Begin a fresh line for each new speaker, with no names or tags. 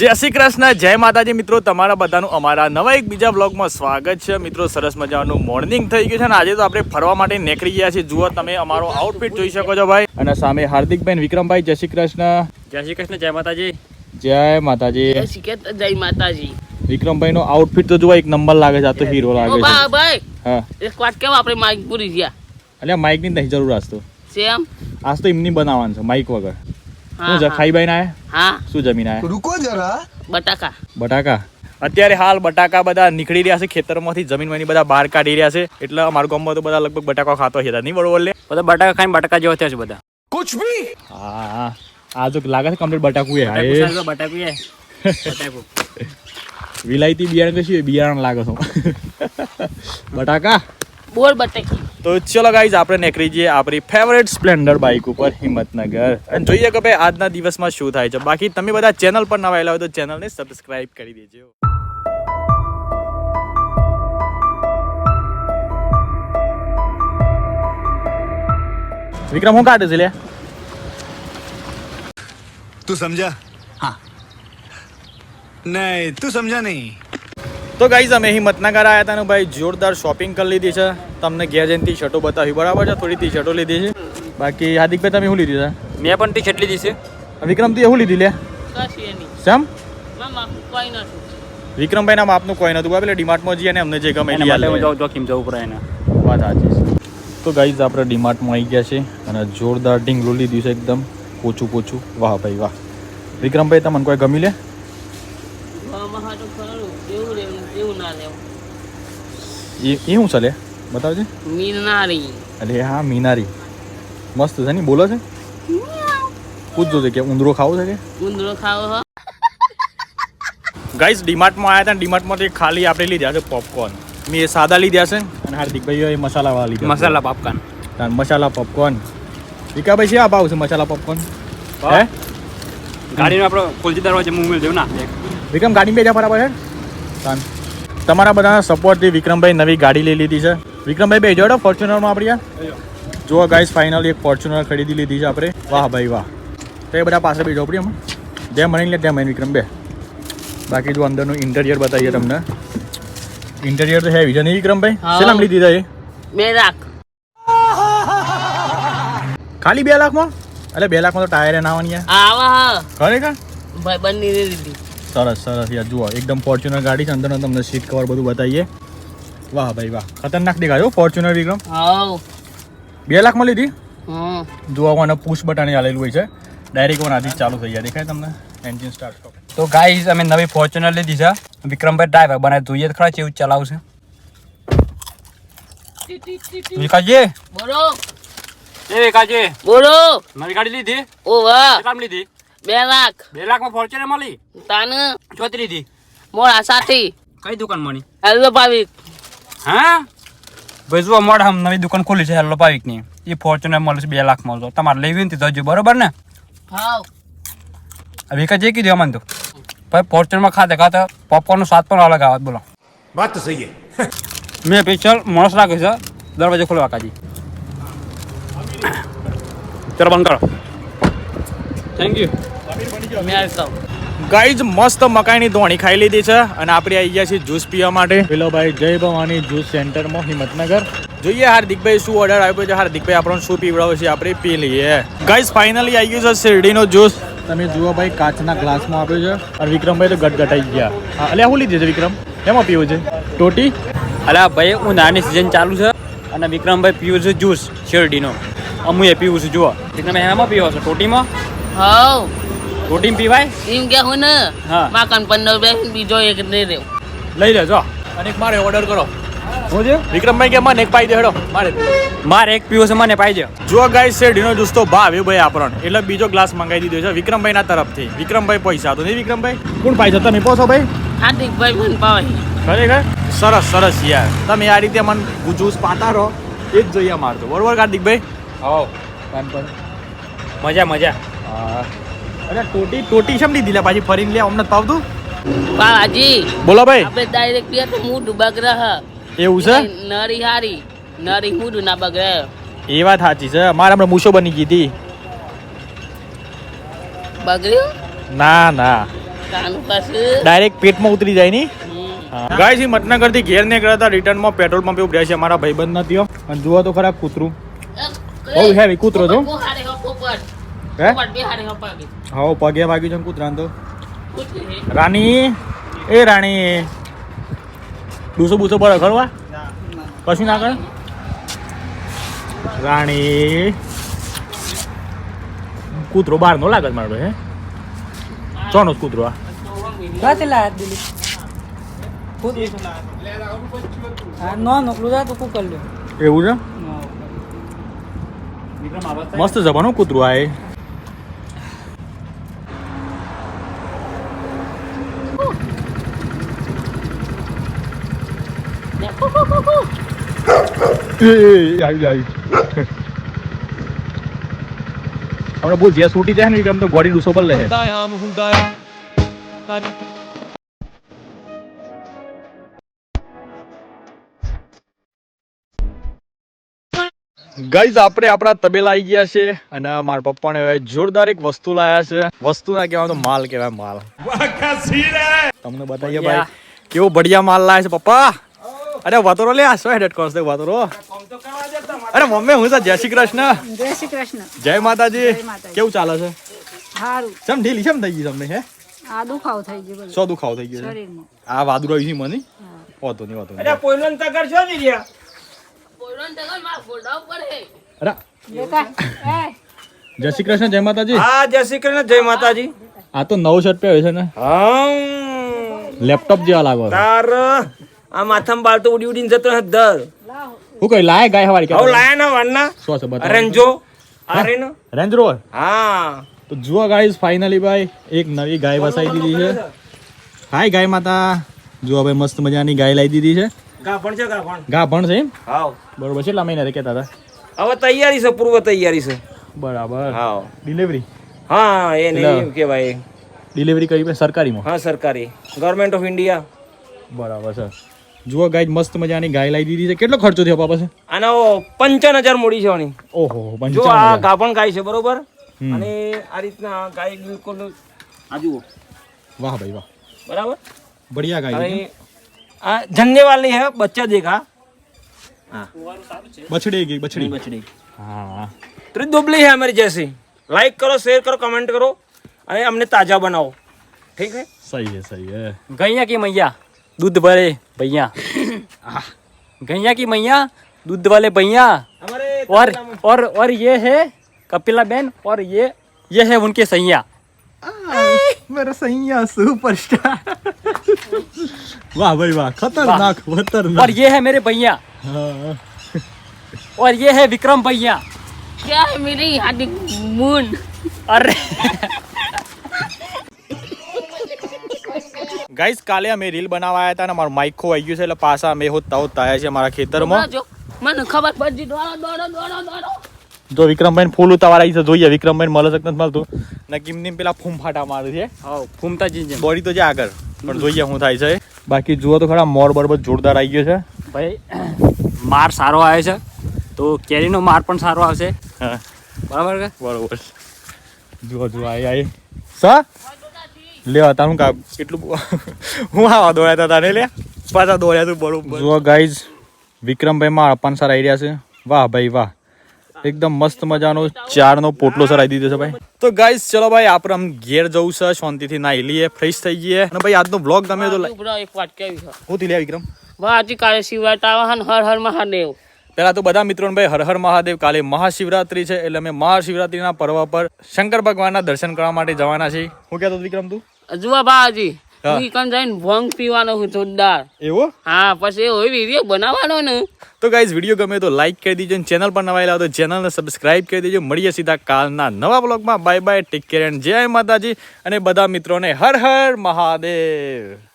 જય શ્રી કૃષ્ણ, જય માતાજી મિત્રો, તમારા બધાનું અમારા નવા એક બીજા બ્લોગમાં સ્વાગત છે મિત્રો. સરસ મજાનું મોર્નિંગ થઈ ગયું છે અને આજે તો આપણે ફરવા માટે નીકળી ગયા છીએ. જુઓ તમે અમારો આઉટફિટ જોઈ શકો છો ભાઈ. અને સામે હાર્દિકભાઈ, વિક્રમભાઈ. જય શ્રી કૃષ્ણ.
જય શ્રી કૃષ્ણ, જય માતાજી.
જય માતાજી.
જય માતાજી.
વિક્રમભાઈ નો આઉટફિટ તો જુઓ એક નંબર લાગે છે. આ તો હીરો લાગે છે.
ભાઈ
હા,
એક વાત કેમ આપણે માઈક પૂરી ગયા?
એટલે માઇક ની નહીં જરૂર. આજ તો
સેમ
આજ તો એમની બનાવવાનું છે માઇક વગર. શું છે ખાઈ બાઈ ના?
હા,
શું જમીન આયા?
रुको जरा
બટાકા.
બટાકા. અત્યારે હાલ બટાકા બધા નીકળી રહ્યા છે ખેતરમાંથી, જમીનમાંથી બધા બહાર કાઢી રહ્યા છે. એટલે અમારા ગામમાં તો બધા લગભગ બટાકા ખાતો છે. નહીં બરોબર લે?
બધા બટાકા ખાઈને બટાકા જેવા થયા છે બધા.
कुछ भी
હા હા, આ તો લાગે છે કમ્પ્લીટ બટાકું હે.
બટાકું
વિલાયતી બિયારણ કશું બિયારણ લાગે છે બટાકા.
બોલ બટાકી.
તો ચલો ગાઈઝ, આપણે નીકળી જઈએ આપણી ફેવરેટ સ્પ્લેન્ડર બાઇક ઉપર હિંમતનગર અને જોઈએ કે ભાઈ આજના દિવસમાં શું થાય છે. બાકી તમે બધા ચેનલ પર નવા આવેલા હોય તો ચેનલને સબસ્ક્રાઇબ કરી દેજો. વિક્રમ, હું કાઢે છે લે?
तू समझा? हाँ नहीं तू समझा नहीं.
તો ગાઈઝ અમે હિંમતનગર આવ્યા હતા ને ભાઈ જોરદાર શોપિંગ કરી લીધી છે. તમને ઘેર જઈને ટી શર્ટો બતાવી બરાબર છે. થોડી ટી શર્ટો લીધી છે. બાકી હાર્દિકભાઈ તમે શું લીધી છે?
મેં પણ ટી શર્ટ લીધી છે.
વિક્રમ તું એવું લીધી લે?
કશી નહીં.
સેમ
મામા કોઈ નથી.
વિક્રમભાઈના માપનું કોઈ નતું. પેલે ડીમાર્ટમાં જઈએ ને અમને જે ગમે
એના માટે હું જોખીમ જવું પડે એને.
વાત સાચી છે. તો ગાઈઝ આપણે ડીમાર્ટમાં આવી ગયા છે અને જોરદાર ઢીંગલું લીધું છે એકદમ પોચું પોચું. વાહ ભાઈ વાહ. વિક્રમભાઈ તમને કોઈ ગમી લે?
મામા હાટું ખરું. એવું રહેવું એવું ના રહેવું.
એ શું છે લે? બતાવજે.
મીનારી.
અરે હા, મીનારી મસ્ત છે ને. બોલો છે? પૂછજો છે કે ઉંદરો ખાવો છે કે?
ઉંદરો ખાવો હો.
ગાઈઝ ડીમાર્ટમાં આવ્યા હતા. ડીમાર્ટમાંથી ખાલી આપણે લીધા છે પોપકોર્ન. મેં એ સાદા લીધા છે અને હાર્દિકભાઈ એ મસાલાવાળા લીધા.
મસાલા પાપકાન.
તાન મસાલા પોપકોર્ન. વિકાભાઈ છે આ ભાવ છે મસાલા પોપકોર્ન? હે
ગાડીનો આપણો ખોલજી દરવાજે મૂવ જેવું ના.
વિક્રમ ગાડી બે જા બરાબર છે. તાન તમારા બધાના સપોર્ટથી વિક્રમભાઈ નવી ગાડી લઈ લીધી છે. વિક્રમભાઈ બે જોડો ફોર્ચ્યુનરમાં આપણી જુઓ ગાઈઝ, ફાઇનલી એક ફોર્ચ્યુનર ખરીદી લીધી છે આપણે. વાહ ભાઈ વાહ. તો એ બધા પાસે બેજો આપણી અમે જેમ મણી લે તેમ મણી વિક્રમ બે. બાકી જો અંદરનું ઇન્ટેરિયર બતાવીએ તમને. ઇન્ટેરિયર તો હેવી છે નહીં વિક્રમભાઈ? શેનામ લીધી હતા એ?
બે રાખ.
ખાલી 2 લાખમાં? એટલે 2 લાખમાં તો ટાયર નાવાની યાર.
આવા હા
ખરેખર
ભાઈ બંને લીધી.
સરસ સરસ યાર. જુઓ એકદમ ફોર્ચ્યુનર ગાડી છે. અંદર તમને સીટ કવર બધું બતાવીએ. વાહ ભાઈ વાહ, ખતરનાક દેખાય ફોર્ચ્યુનર વિક્રમ.
હાઉ
2 લાખમાં લીધી.
હમ
જુઓ કોને પુશ બટન આલેલું હોય છે. ડાયરેક્ટ કોણ આથી ચાલુ થઈ જાય દેખાય તમને. Engine start stop.
તો ગાઈઝ અમે નવી ફોર્ચ્યુનર લીધી છે. વિક્રમભાઈ ડ્રાઈવર બનાવે, જોઈએ તો ખરા કેવું ચલાવશે. વિકાસજી,
બોલો
એ વિકાસજી,
બોલો.
નવી ગાડી લીધી?
ઓ વાહ.
કેટલામાં લીધી?
2 લાખ.
2 લાખમાં ફોર્ચ્યુનર મળી?
તાન
ચોથી લીધી?
મોડા સાથી.
કઈ દુકાન મળી?
હેલો ભાવિક.
હા ભાઈ જુઓ, મોડા હમ નવી દુકાન ખોલી છે હેલો પાવિકની. એ ફોર્ચ્યુનર મળે છે 2 લાખમાં. તો તમારે લેવી ને તો જજો, બરોબર ને?
હાઉ
વિકાસ જે કીધું અમને તો ભાઈ ફોર્ચ્યુનમાં ખાતે ખાતે પોપકોર્નનો સ્વાદ પણ અલગ આવે. બોલો,
बात तो सही है.
મેં સ્પેશિયલ માણસ રાખે છે દરવાજો ખોલવા કાજી. ચલો બંધ કરો. Thank you.
મેં કહું
ગાઈઝ મસ્ત મકાઈની ધોણી ખાઈ લીધી છે અને આપણે આવી ગયા છીએ જ્યુસ પીવા માટે. પેલો ભાઈ જય ભવાની જ્યુસ સેન્ટરમાં હિંમતનગર. જોઈએ હાર્દિકભાઈ શું ઓર્ડર આવ્યો છે. હાર્દિકભાઈ આપણને શું પીવડાવે છે આપણે પી લઈએ. ગાઈઝ ફાઇનલી આવી ગયું છે શેરડીનો જ્યુસ. તમે જુઓ ભાઈ, કાચના ગ્લાસમાં આપ્યો છે અને વિક્રમભાઈ તો ગટગટાઈ ગયા. એટલે શું લીધી છે વિક્રમ? એમાં પીવું છે ટોટી?
અલા ભાઈ ઉનાળાની સિઝન ચાલુ છે અને વિક્રમભાઈ પીવું છે જ્યુસ શેરડીનો. અમુએ પીવું છે. જુઓ વિક્રમભાઈ એમાં પીવો છે ટોટીમાં.
હાઉ
ટોટીમાં પીવાય
એમ કે હું ને
હા.
માકન 15 બે બીજો એક નહીં રહ્યો.
લઈ લેજો. અને એક મારે ઓર્ડર કરો.
શું છે?
વિક્રમભાઈ કે મને એક પાઈ દે હેડો.
મારે એક પીવો છે, મને પાઈ દે.
જો ગાઈસ શેરડીનો જ્યુસ તો ભાવ્યો ભાઈ આપણને, એટલે બીજો ગ્લાસ મંગાવી દીધો છે વિક્રમભાઈના તરફથી. વિક્રમભાઈ પૈસા તો નહીં વિક્રમભાઈ? કોણ પૈસા તમે પોસો ભાઈ?
હાર્દિક ભાઈ મને પાવે.
ખરેખર સરસ સરસ યાર. તમે આ રીતે મને જ્યુસ પાતા રહો એ જ જોઈએ મારતો. બરોબર કાર્તિકભાઈ?
હો મજા મજા.
હા. અરે ટોટી શેમ લીધી લે પાછી ફરીને લે? અમને પાવતું
બાજી
બોલો ભાઈ.
આપણે ડાયરેક્ટ પીએ તો મૂડ બગડે.
એવું છે?
નરી હારી નરી મૂડ ના બગડે.
એ વાત સાચી છે. મારે હમણાં મૂછો બની ગઈ હતી.
બગડ્યું?
ના ના,
તાનું પાછું
ડાયરેક્ટ પેટમાં ઉતરી જાય ની ગાઈસ મતનગર થી ઘેર નીકળ્યા હતા રિટર્નમાં પેટ્રોલ પંપે ઉભર્યા છે અમારા ભાઈબંધ નથી અને જુઓ તો ખરા કૂતરું બહુ હેવી કૂતરો તો
પોહાડે હો પોપટ
હે
પોપટ બેહાડે હો પાકી
હા પગે વાગ્યું છે ને કૂતરાને તો
કૂતરી
રાણી એ રાણી બૂસો બૂસો પર ખરવા કશું ના કરે રાણી કૂતરો બહાર નો લાગે છે મારો હે ચોનો કૂતરો આ એવું છે મસ્ત જવાનું કૂતરું આ એ હમણાં બહુ જે છૂટી જાય ને આમ તો ગોળી ડૂસો પર લે ગાઈઝ આપણે આપણા તબેલા આવી ગયા છે અને મારા પપ્પાને હવે જોરદાર એક વસ્તુ લાયા છે વસ્તુ ના કહેવાય તો માલ કહેવાય માલ તમને બતાવીએ ભાઈ કેવો બઢિયા માલ લાયા છે પપ્પા અરે વાતરો લે સો હેડેટ કરશે વાતરો અરે મમ્મી હું જય શ્રી કૃષ્ણ
જય શ્રી કૃષ્ણ
જય માતાજી કેવું ચાલે છે
સારું
ચમ ઢીલી ચમ થઈ ગઈ તમને હે
આ દુખાવ થઈ ગયો બધું
સો દુખાવો થઈ ગયો છે
શરીરમાં
આ વાદરો આવી મને હોતો નહીં હોતો નહીં
પોઈલોન તગર માં ફોડા ઉપર હે
અરે
બેટા એ
જય શ્રી કૃષ્ણ જય માતાજી
હા જય શ્રી કૃષ્ણ જય માતાજી
આ તો નવો શર્ટ પહેર્યો છે ને
હા
લેપટોપ જેવા લાગો છો.
તાર આ માથામાં બાલ તો ઉડી ઉડીને જતો હે દર
હું કઈ લાય ગાય હવારી
હવે લાયા ના વારના
શું છે બતા
રેન્જો આ રે ને
રેન્જ રોવર
હા
તો જુઓ ગાઈસ ફાઇનલી ભાઈ એક નવી ગાય વસાઈ દીધી છે હાય ગાય માતા જુઓ ભાઈ મસ્ત મજાની ગાય લાવી દીધી છે
ગાભણ છે ગાભણ
ગાભણ છે એમ
હાવ
બરોબર કેટલા મહિના કહેતા હતા
હવે તૈયારી છે પૂર્વ તૈયારી છે
બરાબર
હાવ
ડિલિવરી
હા એ નહીં કેવાય
ડિલિવરી કરી સરકારીમાં
હા સરકારી ગવર્મેન્ટ ઓફ ઇન્ડિયા
બરાબર છે જુઓ ગાય મસ્ત મજાની ગાય લાવી દીધી છે કેટલો ખર્ચો થયો પાપા છે
આનો 55,000 મૂડી છે આની
ઓહો
જો આ
55,000
ગાભણ ગાય છે બરોબર અને આ રીતના ગાય બિલકુલ આ જુઓ
વાહ ભાઈ વાહ
બરાબર
बढ़िया गाय
હવે આ જન્ने वाली है बच्चा देखा हाँ
बछड़ेगी बछड़ी
बछड़ी
हाँ
तो दुबली है हमारी जैसी लाइक करो शेयर करो कमेंट करो अरे हमने ताजा बनाओ ठीक है
सही है
गैया की मैया दूध वाले भैया गैया की मैया दूध वाले भैया और ये है कपिला बहन और ये है उनके सैया
मेरा सैया सुपरस्टार वाह भाई वाह खतरनाक खतरनाक
और ये है मेरे भैया
हाँ।
और ये है विक्रम भैया
क्या है मेरी हाथी मून
अरे
ગાઈસ કાલે અમે રીલ બનાવવા આવ્યા હતા ને મારું માઇક ખોવાઈ ગયું છે એટલે પાછા અમે હોતા આવ્યા છે મારા ખેતરમાં
જો મને ખબર પડી દોડો
જો વિક્રમભાઈ ફૂલ ઉતાવળા છે જોઈએ વિક્રમભાઈ મળે શકતા નથી મળતું ને કિમની પેલા ફૂમફાટા મારે છે
હાઉ ફૂમતા જીજે
બોડી તો છે આગળ પણ જોઈએ શું થાય છે બાકી જુઓ તો ખરા મોર બરોબર જોરદાર આવી ગયો છે
ભાઈ માર સારો આવે છે તો કેરીનો માર પણ સારો આવશે
હા
બરાબર કે
બરોબર જુઓ આઈ સા લેવા તારું કા કેટલું હું આવા દોડ્યા હતા તને લે પાછા દોડ્યા તું બરોબર જુઓ ગાઈઝ વિક્રમભાઈ માં અપાન સર આવી રહ્યા છે વાહ ભાઈ વાહ એકદમ મસ્ત મજાનો ચારનો પોટલો સર આવી દીધો છે ભાઈ તો ગાઈઝ ચલો ભાઈ આપણે આમ ઘેર જવું છે શાંતિથી નાહી લઈએ ફ્રેશ થઈ જઈએ અને ભાઈ આજનો વ્લોગ ગમે તો
એક વાત કેવી છે
હું થી લે વિક્રમ
વાજી કાલે શિવરાત્રી આવે હર હર મહાદેવ
પહેલા તો બધા મિત્રોને ભાઈ હર હર મહાદેવ કાલે મહાશિવરાત્રી છે એટલે અમે મહાશિવરાત્રીના પર્વ પર શંકર ભગવાનના દર્શન કરવા માટે જવાના છીએ હું કહેતો વિક્રમ તું
જુઓ બાજી
હા.
હું કન જઈને ભંગ પીવાનો હું જોરદાર
એવો
હા પછી એવો વિડીયો બનાવવાનો ને
તો ગાઈઝ વિડીયો ગમે તો લાઈક કરી દીજો અને ચેનલ પર નવા આવ્યા તો ચેનલને સબસ્ક્રાઇબ કરી દેજો મળીએ સીધા કાલના નવા બ્લોગમાં bye bye take care and જય માતાજી અને બધા મિત્રોને હર હર મહાદેવ